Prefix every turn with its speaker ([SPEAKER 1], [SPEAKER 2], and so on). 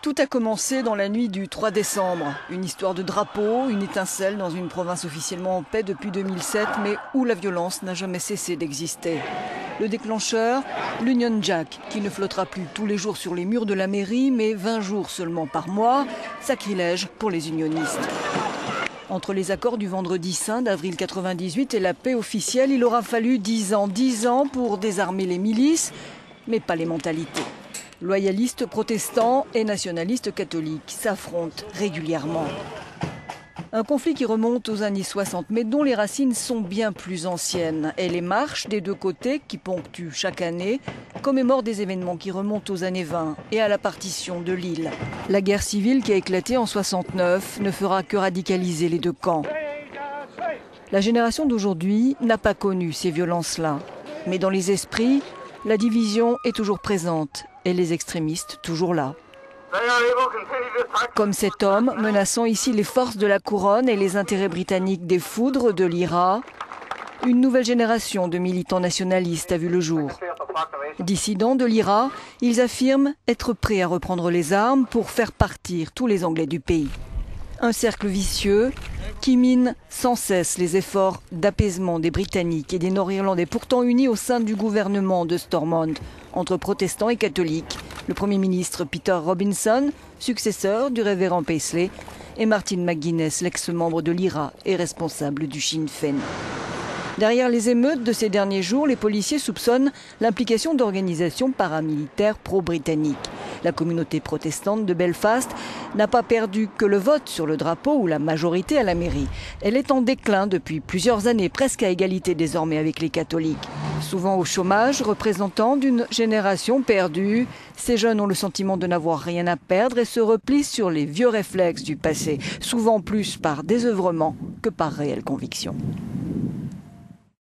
[SPEAKER 1] Tout a commencé dans la nuit du 3 décembre. Une histoire de drapeau, une étincelle dans une province officiellement en paix depuis 2007, mais où la violence n'a jamais cessé d'exister. Le déclencheur, l'Union Jack, qui ne flottera plus tous les jours sur les murs de la mairie, mais 20 jours seulement par mois. Sacrilège pour les unionistes. Entre les accords du vendredi saint d'avril 98 et la paix officielle, il aura fallu 10 ans pour désarmer les milices, mais pas les mentalités. Loyalistes protestants et nationalistes catholiques s'affrontent régulièrement. Un conflit qui remonte aux années 60, mais dont les racines sont bien plus anciennes. Et les marches des deux côtés, qui ponctuent chaque année, commémorent des événements qui remontent aux années 20 et à la partition de l'île. La guerre civile qui a éclaté en 69 ne fera que radicaliser les deux camps. La génération d'aujourd'hui n'a pas connu ces violences-là. Mais dans les esprits, la division est toujours présente et les extrémistes toujours là. Comme cet homme menaçant ici les forces de la couronne et les intérêts britanniques des foudres de l'IRA, une nouvelle génération de militants nationalistes a vu le jour. Dissidents de l'IRA, ils affirment être prêts à reprendre les armes pour faire partir tous les Anglais du pays. Un cercle vicieux qui mine sans cesse les efforts d'apaisement des Britanniques et des Nord-Irlandais, pourtant unis au sein du gouvernement de Stormont, entre protestants et catholiques. Le Premier ministre Peter Robinson, successeur du révérend Paisley, et Martin McGuinness, l'ex-membre de l'IRA et responsable du Sinn Féin. Derrière les émeutes de ces derniers jours, les policiers soupçonnent l'implication d'organisations paramilitaires pro-britanniques. La communauté protestante de Belfast n'a pas perdu que le vote sur le drapeau ou la majorité à la mairie. Elle est en déclin depuis plusieurs années, presque à égalité désormais avec les catholiques. Souvent au chômage, représentant d'une génération perdue, ces jeunes ont le sentiment de n'avoir rien à perdre et se replient sur les vieux réflexes du passé, souvent plus par désœuvrement que par réelle conviction.